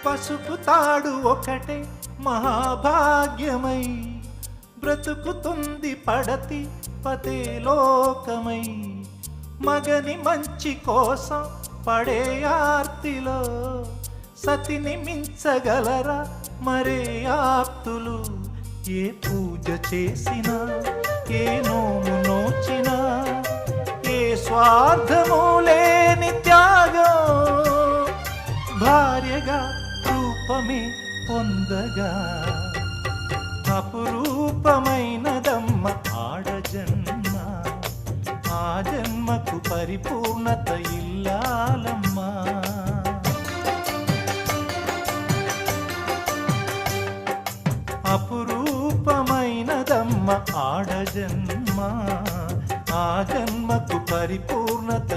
పసుపు తాడు ఒకటే మహాభాగ్యమై బ్రతుకుతుంది పడతి పదే లోకమై. మగని మంచి కోసం పడే ఆర్తిలో సతిని మించగలరా మరే ఆప్తులు. ఏ పూజ చేసినా ఏ నోము నోచినా ఏ స్వార్థము లేని త్యాగం భార్యగా రూపమే పొందగా. అపురూపమైనదమ్మ ఆడజన్మ, ఆ జన్మకు పరిపూర్ణత ఇల్లాలమ్మా. అపురూపమైనదమ్మ ఆడజన్మ, ఆ జన్మకు పరిపూర్ణత